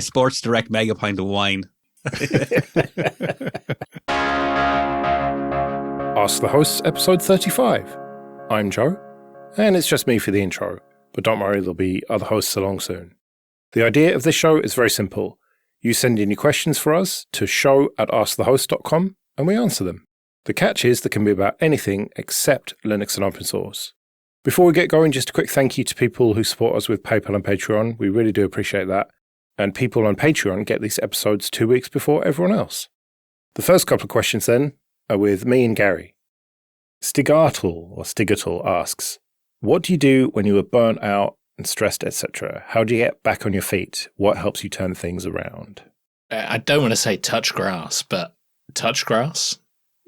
Sports Direct mega pint of wine. Ask the Hosts, episode 35. I'm Joe, and it's just me for the intro, but don't worry, there'll be other hosts along soon. The idea of this show is very simple. You send in your questions for us to show@askthehost.com, and we answer them. The catch is they can be about anything except Linux and open source. Before we get going, just a quick thank you to people who support us with PayPal and Patreon. We really do appreciate that. And people on Patreon get these episodes 2 weeks before everyone else. The first couple of questions then are with me and Gary. Stigatle asks, what do you do when you are burnt out and stressed, etc.? How do you get back on your feet? What helps you turn things around? I don't want to say touch grass, but touch grass?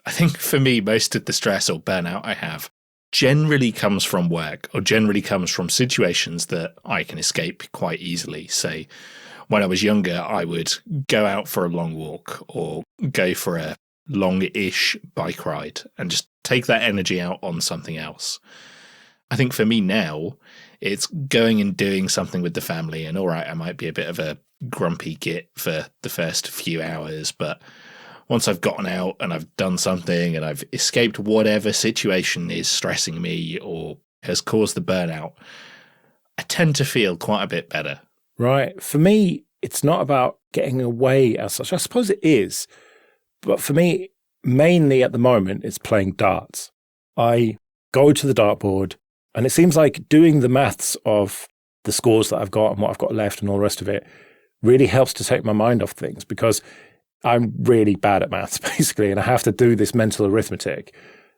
I think for me, most of the stress or burnout I have generally comes from work or generally comes from situations that I can escape quite easily. Say, when I was younger, I would go out for a long walk or go for a long-ish bike ride and just take that energy out on something else. I think for me now, it's going and doing something with the family. And all right, I might be a bit of a grumpy git for the first few hours, but once I've gotten out and I've done something and I've escaped whatever situation is stressing me or has caused the burnout, I tend to feel quite a bit better. Right. For me, it's not about getting away as such. I suppose it is. But for me, mainly at the moment, it's playing darts. I go to the dartboard, and it seems like doing the maths of the scores that I've got and what I've got left and all the rest of it really helps to take my mind off things, because I'm really bad at maths, basically, and I have to do this mental arithmetic.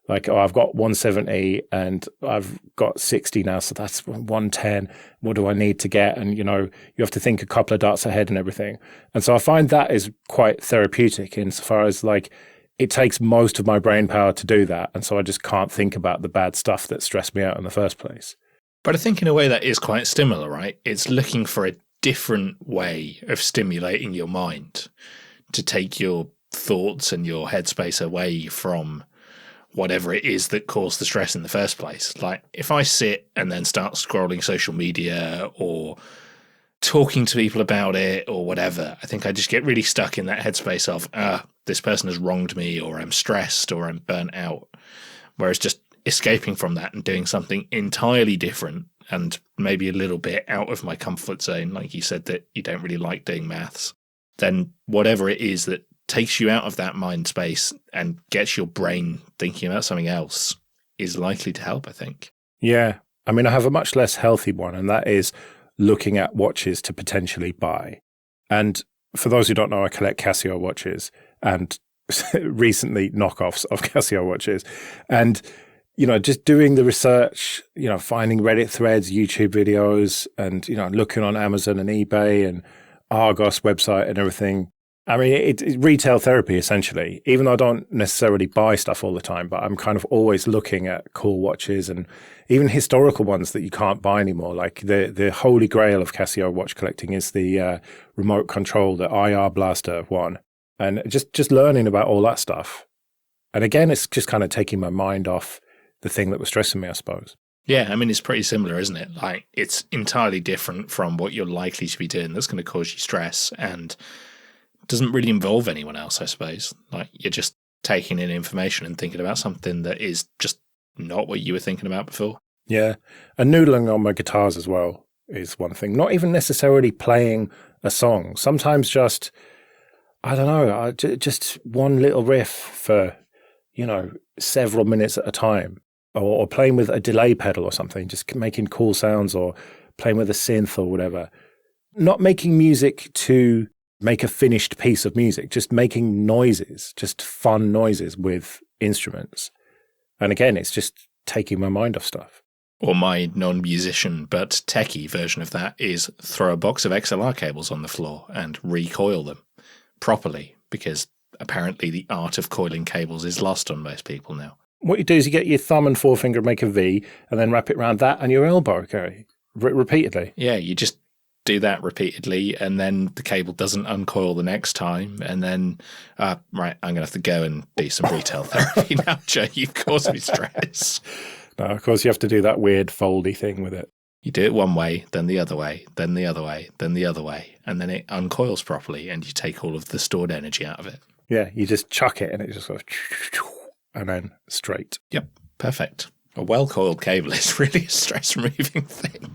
Like, oh, I've got 170 and I've got 60 now, so that's 110. What do I need to get? And, you have to think a couple of darts ahead and everything. And so I find that is quite therapeutic insofar as, like, it takes most of my brain power to do that. And so I just can't think about the bad stuff that stressed me out in the first place. But I think in a way that is quite similar, right? It's looking for a different way of stimulating your mind to take your thoughts and your headspace away from whatever it is that caused the stress in the first place. Like, if I sit and then start scrolling social media or talking to people about it or whatever, I think I just get really stuck in that headspace of, this person has wronged me, or I'm stressed, or I'm burnt out. Whereas just escaping from that and doing something entirely different and maybe a little bit out of my comfort zone, like you said that you don't really like doing maths, then whatever it is that takes you out of that mind space and gets your brain thinking about something else is likely to help, I think. Yeah. I mean, I have a much less healthy one, and that is looking at watches to potentially buy. And for those who don't know, I collect Casio watches and recently knockoffs of Casio watches. And, just doing the research, finding Reddit threads, YouTube videos, and, looking on Amazon and eBay and Argos website and everything. I mean, it's retail therapy, essentially, even though I don't necessarily buy stuff all the time, but I'm kind of always looking at cool watches and even historical ones that you can't buy anymore. Like the holy grail of Casio watch collecting is the remote control, the IR Blaster one. And just learning about all that stuff. And again, it's just kind of taking my mind off the thing that was stressing me, I suppose. Yeah, I mean, it's pretty similar, isn't it? Like, it's entirely different from what you're likely to be doing that's going to cause you stress, and doesn't really involve anyone else, I suppose. Like, you're just taking in information and thinking about something that is just not what you were thinking about before. Yeah. And noodling on my guitars as well is one thing. Not even necessarily playing a song. Sometimes just, I don't know, just one little riff for, several minutes at a time. Or playing with a delay pedal or something, just making cool sounds, or playing with a synth or whatever. Not making music to make a finished piece of music, just making noises, just fun noises with instruments. And again, it's just taking my mind off stuff. Or my non-musician but techie version of that is throw a box of XLR cables on the floor and recoil them properly, because apparently the art of coiling cables is lost on most people now. What you do is you get your thumb and forefinger, make a V, and then wrap it around that and your elbow, okay? Repeatedly. Yeah, you just do that repeatedly, and then the cable doesn't uncoil the next time, and then, right, I'm going to have to go and do some retail therapy now, Joe. You've caused me stress. No, of course, you have to do that weird foldy thing with it. You do it one way, then the other way, then the other way, then the other way, and then it uncoils properly and you take all of the stored energy out of it. Yeah, you just chuck it and it just goes and then straight. Yep, perfect. A well-coiled cable is really a stress-removing thing.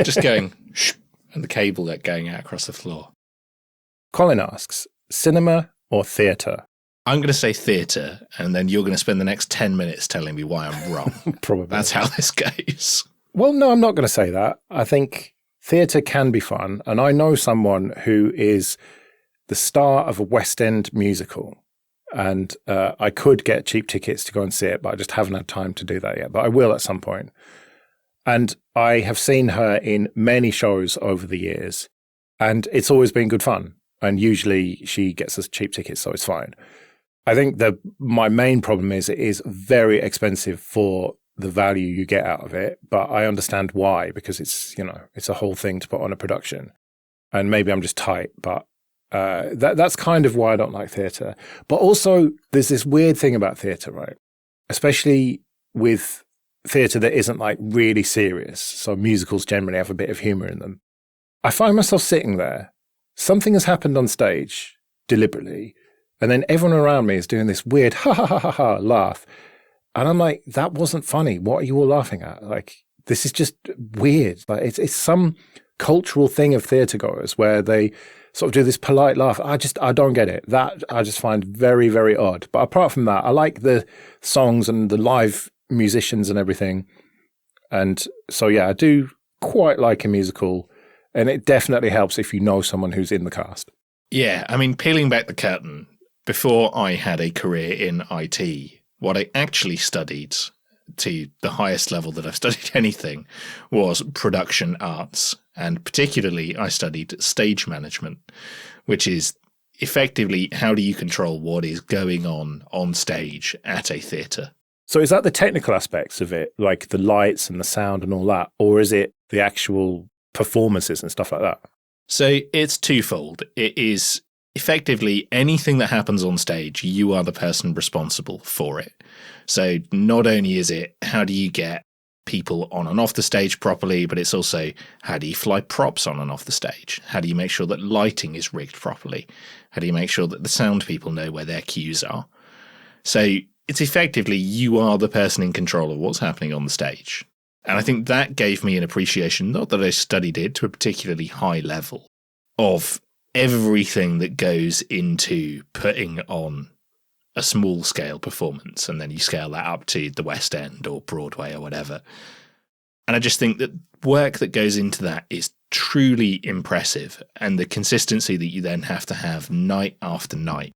Just going and the cable going out across the floor. Colin asks, cinema or theatre? I'm going to say theatre, and then you're going to spend the next 10 minutes telling me why I'm wrong. Probably. That's how this goes. Well, no, I'm not going to say that. I think theatre can be fun. And I know someone who is the star of a West End musical. And I could get cheap tickets to go and see it, but I just haven't had time to do that yet. But I will at some point. And I have seen her in many shows over the years. And it's always been good fun. And usually she gets us cheap tickets, so it's fine. I think my main problem is it is very expensive for the value you get out of it, but I understand why, because it's a whole thing to put on a production. And maybe I'm just tight, but that's kind of why I don't like theatre. But also there's this weird thing about theatre, right? Especially with theatre that isn't like really serious. So musicals generally have a bit of humour in them. I find myself sitting there. Something has happened on stage deliberately, and then everyone around me is doing this weird ha ha ha ha ha laugh. And I'm like, that wasn't funny. What are you all laughing at? Like, this is just weird. Like, it's some cultural thing of theatre goers where they sort of do this polite laugh. I don't get it. That I just find very, very odd. But apart from that, I like the songs and the live musicians and everything. And so, yeah, I do quite like a musical. And it definitely helps if you know someone who's in the cast. Yeah, I mean, peeling back the curtain, before I had a career in IT, what I actually studied to the highest level that I've studied anything was production arts. And particularly, I studied stage management, which is effectively how do you control what is going on stage at a theatre. So is that the technical aspects of it, like the lights and the sound and all that? Or is it the actual performances and stuff like that? So it's twofold. It is effectively anything that happens on stage, you are the person responsible for it. So not only is it how do you get people on and off the stage properly, but it's also how do you fly props on and off the stage? How do you make sure that lighting is rigged properly? How do you make sure that the sound people know where their cues are? So it's effectively you are the person in control of what's happening on the stage. And I think that gave me an appreciation, not that I studied it to a particularly high level, of everything that goes into putting on a small scale performance, and then you scale that up to the West End or Broadway or whatever. And I just think that work that goes into that is truly impressive, and the consistency that you then have to have night after night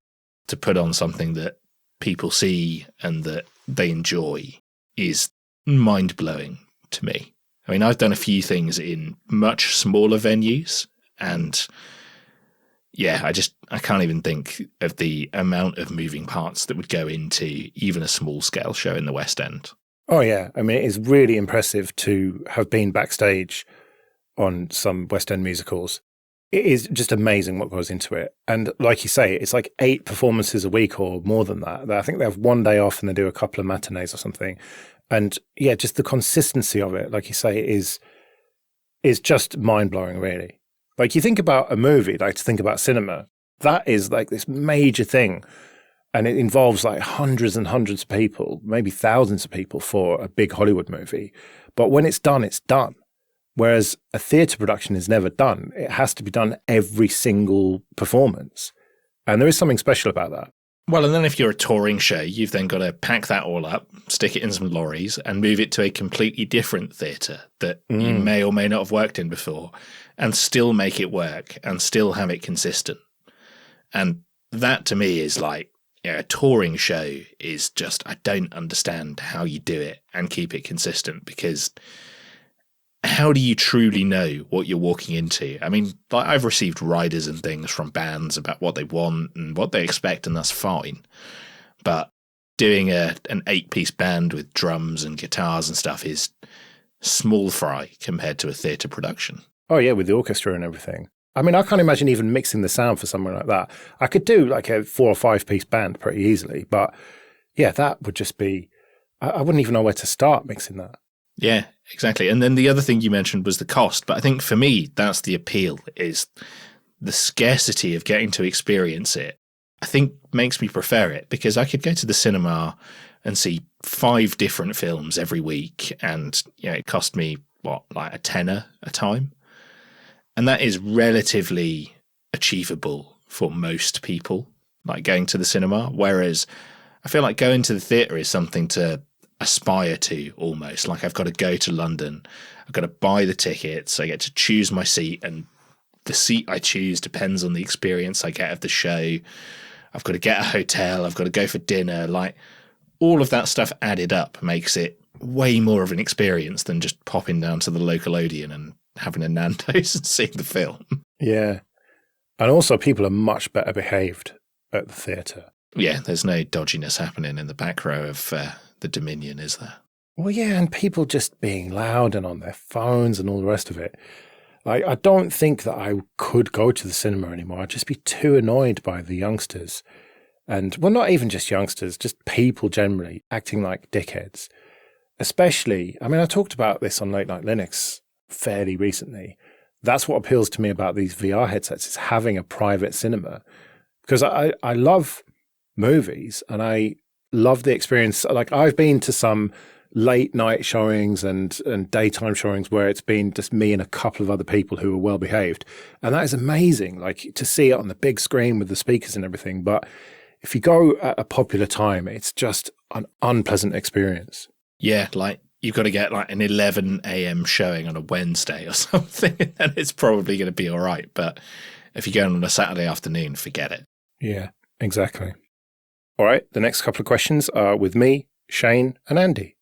to put on something that people see and that they enjoy is mind-blowing to me. I mean, I've done a few things in much smaller venues, and yeah, I can't even think of the amount of moving parts that would go into even a small scale show in the West End. Oh, yeah. I mean, it is really impressive to have been backstage on some West End musicals. It is just amazing what goes into it. And like you say, it's like 8 performances a week or more than that. I think they have one day off and they do a couple of matinees or something. And yeah, just the consistency of it, like you say, is just mind-blowing, really. Like you think about a movie, like to think about cinema, that is like this major thing. And it involves like hundreds and hundreds of people, maybe thousands of people for a big Hollywood movie. But when it's done, it's done. Whereas a theatre production is never done. It has to be done every single performance. And there is something special about that. Well, and then if you're a touring show, you've then got to pack that all up, stick it in some lorries and move it to a completely different theatre that you may or may not have worked in before, and still make it work and still have it consistent. And that to me is like, a touring show is just, I don't understand how you do it and keep it consistent, because how do you truly know what you're walking into? I mean, I've received riders and things from bands about what they want and what they expect, and that's fine. But doing an 8-piece band with drums and guitars and stuff is small fry compared to a theatre production. Oh, yeah, with the orchestra and everything. I mean, I can't imagine even mixing the sound for something like that. I could do like a 4 or 5-piece band pretty easily, but yeah, that would just be, I wouldn't even know where to start mixing that. Yeah, exactly. And then the other thing you mentioned was the cost. But I think for me, that's the appeal, is the scarcity of getting to experience it. I think makes me prefer it, because I could go to the cinema and see 5 different films every week, and it cost me like a tenner a time. And that is relatively achievable for most people, like going to the cinema. Whereas I feel like going to the theatre is something to aspire to, almost. Like, I've got to go to London, I've got to buy the tickets, I get to choose my seat, and the seat I choose depends on the experience I get of the show. I've got to get a hotel, I've got to go for dinner. Like, all of that stuff added up makes it way more of an experience than just popping down to the local Odeon and having a Nando's and seeing the film. Yeah. And also, people are much better behaved at the theatre. Yeah, there's no dodginess happening in the back row of the Dominion, is there? Well, yeah, and people just being loud and on their phones and all the rest of it. Like, I don't think that I could go to the cinema anymore. I'd just be too annoyed by the youngsters. And, well, not even just youngsters, just people generally acting like dickheads. Especially, I mean, I talked about this on Late Night Linux fairly recently. That's what appeals to me about these VR headsets, is having a private cinema. Because I love movies and I love the experience. Like, I've been to some late night showings and daytime showings where it's been just me and a couple of other people who are well behaved. And that is amazing, like, to see it on the big screen with the speakers and everything. But if you go at a popular time, it's just an unpleasant experience. Yeah, like, you've got to get like an 11 a.m. showing on a Wednesday or something, and it's probably going to be all right. But if you're going on a Saturday afternoon, forget it. Yeah, exactly. All right, the next couple of questions are with me, Shane, and Andy.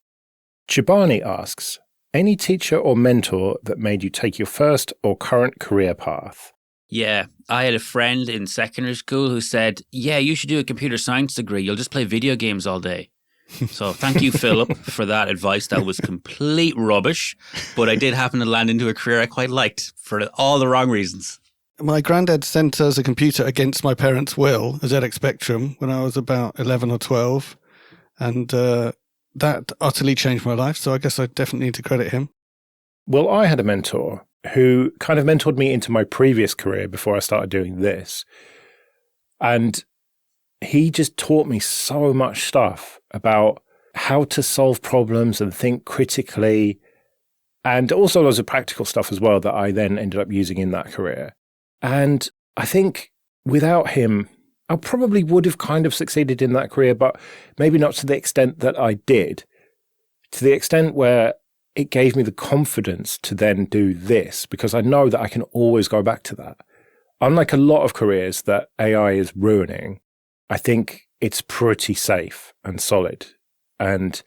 Chibani asks, any teacher or mentor that made you take your first or current career path? Yeah, I had a friend in secondary school who said, yeah, you should do a computer science degree. You'll just play video games all day. So thank you, Philip, for that advice. That was complete rubbish. But I did happen to land into a career I quite liked for all the wrong reasons. My granddad sent us a computer against my parents' will, a ZX Spectrum, when I was about 11 or 12. And that utterly changed my life. So I guess I definitely need to credit him. Well, I had a mentor who kind of mentored me into my previous career before I started doing this. And he just taught me so much stuff about how to solve problems and think critically, and also loads of practical stuff as well that I then ended up using in that career. And I think without him, I probably would have kind of succeeded in that career, but maybe not to the extent that I did, to the extent where it gave me the confidence to then do this, because I know that I can always go back to that. Unlike a lot of careers that AI is ruining, I think it's pretty safe and solid. And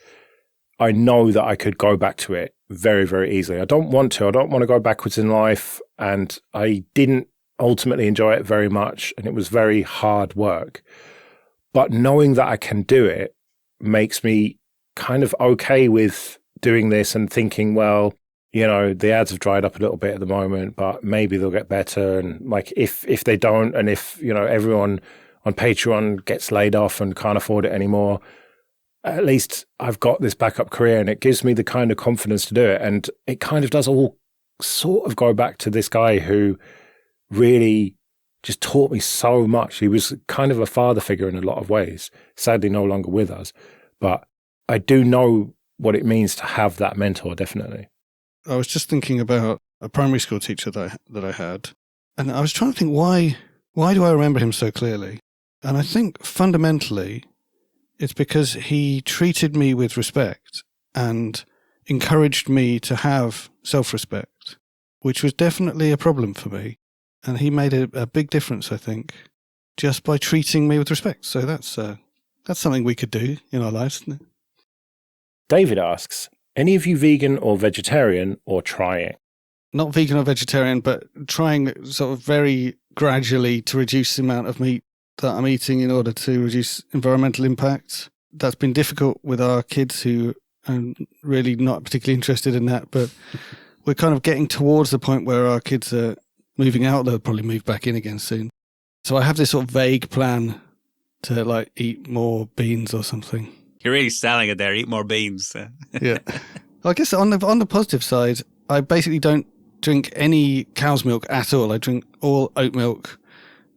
I know that I could go back to it very, very easily. I don't want to. I don't want to go backwards in life. And I didn't ultimately enjoy it very much. And it was very hard work. But knowing that I can do it makes me kind of okay with doing this and thinking, well, you know, the ads have dried up a little bit at the moment, but maybe they'll get better. And like, if they don't, and if, you know, everyone on Patreon gets laid off and can't afford it anymore, at least I've got this backup career, and it gives me the kind of confidence to do it. And it kind of does all sort of go back to this guy who really just taught me so much. He was kind of a father figure in a lot of ways, sadly no longer with us. But I do know what it means to have that mentor, definitely. I was just thinking about a primary school teacher that I had, and I was trying to think, why do I remember him so clearly? And I think fundamentally it's because he treated me with respect and encouraged me to have self-respect, which was definitely a problem for me. And he made a big difference, I think, just by treating me with respect. So that's something we could do in our lives, isn't it? David asks, any of you vegan or vegetarian or trying? Not vegan or vegetarian, but trying sort of very gradually to reduce the amount of meat that I'm eating in order to reduce environmental impact. That's been difficult with our kids, who are really not particularly interested in that, but we're kind of getting towards the point where our kids are moving out. They'll probably move back in again soon. So I have this sort of vague plan to like eat more beans or something. You're really selling it there. Eat more beans. Yeah. I guess on the positive side, I basically don't drink any cow's milk at all. I drink all oat milk,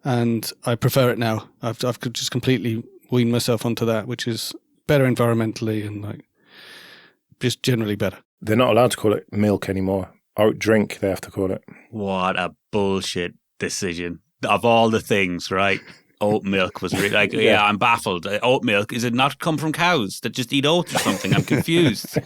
and I prefer it now. I've just completely weaned myself onto that, which is better environmentally and like just generally better. They're not allowed to call it milk anymore. Oat drink, they have to call it. What a bullshit decision. Of all the things, right? Oat milk was really like, yeah, I'm baffled. Oat milk, is it not come from cows that just eat oats or something? I'm confused.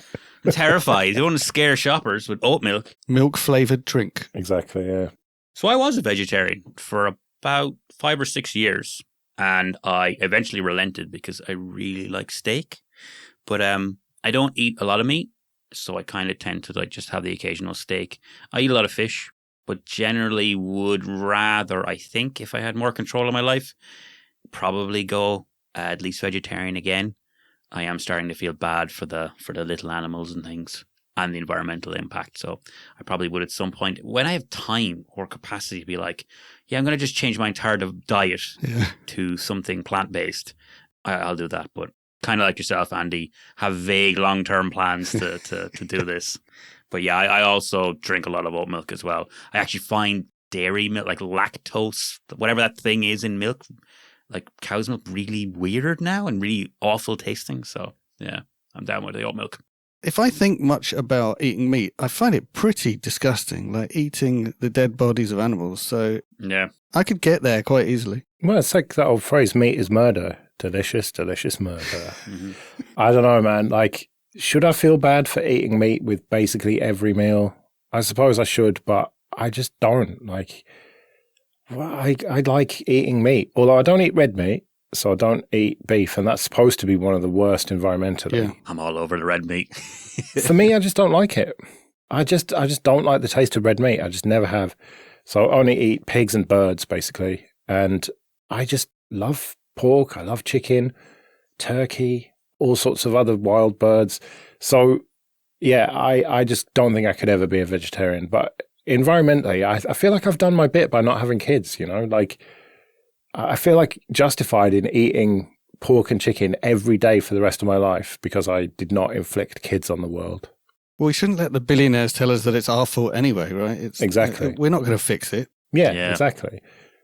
I'm terrified. You don't want to scare shoppers with oat milk. Milk-flavoured drink. Exactly, yeah. So I was a vegetarian for about 5 or 6 years, and I eventually relented because I really like steak. But I don't eat a lot of meat, so I kind of tend to like just have the occasional steak. I eat a lot of fish, but generally would rather, I think, if I had more control of my life, probably go at least vegetarian again. I am starting to feel bad for the little animals and things and the environmental impact. So I probably would at some point, when I have time or capacity to be like, yeah, I'm going to just change my entire diet to something plant-based, I'll do that. But kind of like yourself, Andy, have vague long-term plans to do this. But yeah, I also drink a lot of oat milk as well. I actually find dairy milk, like lactose, whatever that thing is in milk, like cow's milk, really weird now and really awful tasting. So yeah, I'm down with the oat milk. If I think much about eating meat, I find it pretty disgusting, like eating the dead bodies of animals. So yeah, I could get there quite easily. Well, it's like that old phrase, meat is murder. Delicious, delicious murder. Mm-hmm. I don't know, man. Like, should I feel bad for eating meat with basically every meal? I suppose I should, but I just don't. Like, well, I like eating meat, although I don't eat red meat, so I don't eat beef, and that's supposed to be one of the worst environmentally. Yeah. I'm all over the red meat. For me, I just don't like it. I just don't like the taste of red meat. I just never have. So I only eat pigs and birds, basically, and I just love pork. I love chicken, turkey, all sorts of other wild birds. So, yeah, I just don't think I could ever be a vegetarian. But environmentally, I feel like I've done my bit by not having kids, you know? Like, I feel like justified in eating pork and chicken every day for the rest of my life because I did not inflict kids on the world. Well, we shouldn't let the billionaires tell us that it's our fault anyway, right? Exactly. We're not going to fix it. Yeah, exactly.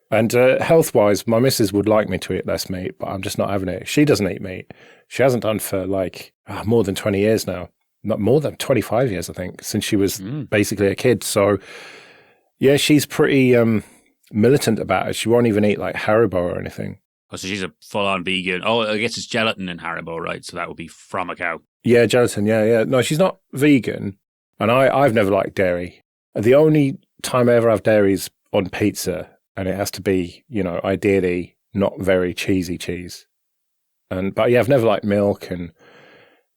And health-wise, my missus would like me to eat less meat, but I'm just not having it. She doesn't eat meat. She hasn't done for like more than 20 years now. Not more than 25 years, I think, since she was basically a kid. So, yeah, she's pretty militant about it. She won't even eat like Haribo or anything. Oh, so she's a full-on vegan. Oh, I guess it's gelatin in Haribo, right? So that would be from a cow. Yeah, gelatin, yeah. No, she's not vegan, and I've never liked dairy. The only time I ever have dairy is on pizza, and it has to be, you know, ideally not very cheesy cheese. But yeah, I've never liked milk and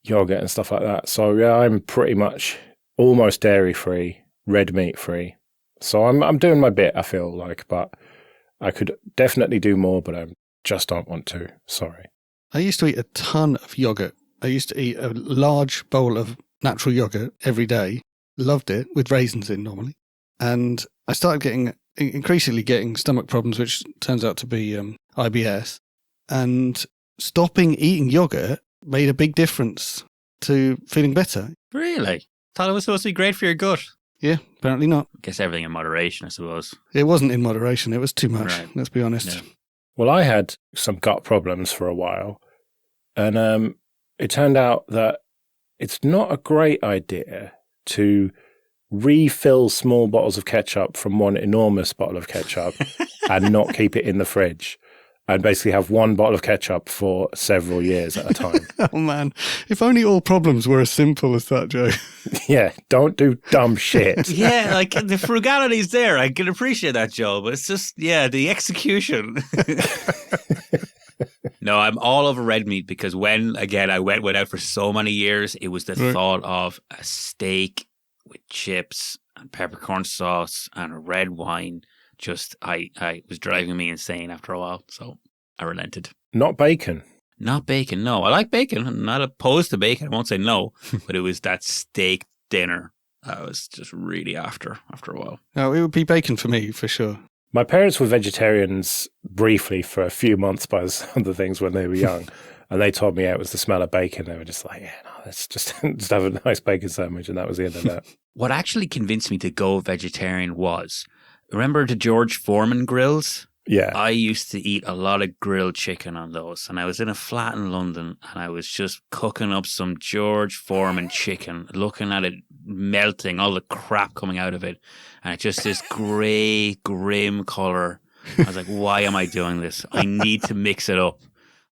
yogurt and stuff like that. So yeah, I'm pretty much almost dairy-free, red meat-free. So I'm doing my bit, I feel like, but I could definitely do more, but I just don't want to. Sorry. I used to eat a ton of yogurt. I used to eat a large bowl of natural yogurt every day. Loved it, with raisins in normally. And I started increasingly getting stomach problems, which turns out to be IBS. And stopping eating yogurt made a big difference to feeling better. Really? Thought it was supposed to be great for your gut. Yeah, apparently not. I guess everything in moderation, I suppose. It wasn't in moderation. It was too much, Let's be honest. Yeah. Well, I had some gut problems for a while, and it turned out that it's not a great idea to refill small bottles of ketchup from one enormous bottle of ketchup and not keep it in the fridge, and basically have one bottle of ketchup for several years at a time. Oh, man. If only all problems were as simple as that, Joe. Yeah, don't do dumb shit. Yeah, like the frugality's there. I can appreciate that, Joe, but it's just, the execution. No, I'm all over red meat because when, again, I went out for so many years, it was the thought of a steak with chips and peppercorn sauce and a red wine. Just, I was driving me insane after a while, so I relented. Not bacon. Not bacon, no. I like bacon. I'm not opposed to bacon. I won't say no, but it was that steak dinner I was just really after a while. No, it would be bacon for me, for sure. My parents were vegetarians briefly for a few months by some of the things when they were young. And they told me it was the smell of bacon. They were just like, yeah, no, let's just have a nice bacon sandwich. And that was the end of that. What actually convinced me to go vegetarian was, remember the George Foreman grills? Yeah. I used to eat a lot of grilled chicken on those. And I was in a flat in London and I was just cooking up some George Foreman chicken, looking at it melting, all the crap coming out of it. And it's just this grey, grim colour. I was like, why am I doing this? I need to mix it up.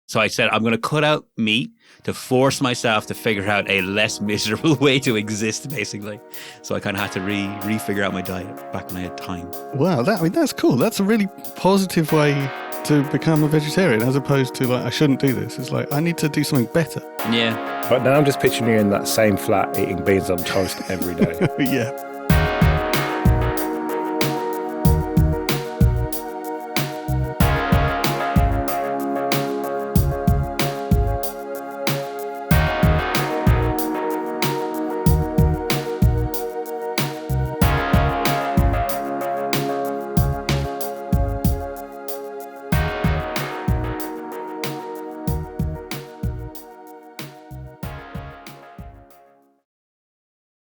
So I said, I'm going to cut out meat to force myself to figure out a less miserable way to exist, basically. So I kind of had to refigure out my diet back when I had time. Wow, that's cool. That's a really positive way to become a vegetarian, as opposed to like, I shouldn't do this. It's like, I need to do something better. Yeah. But now I'm just picturing you in that same flat eating beans on toast every day. Yeah.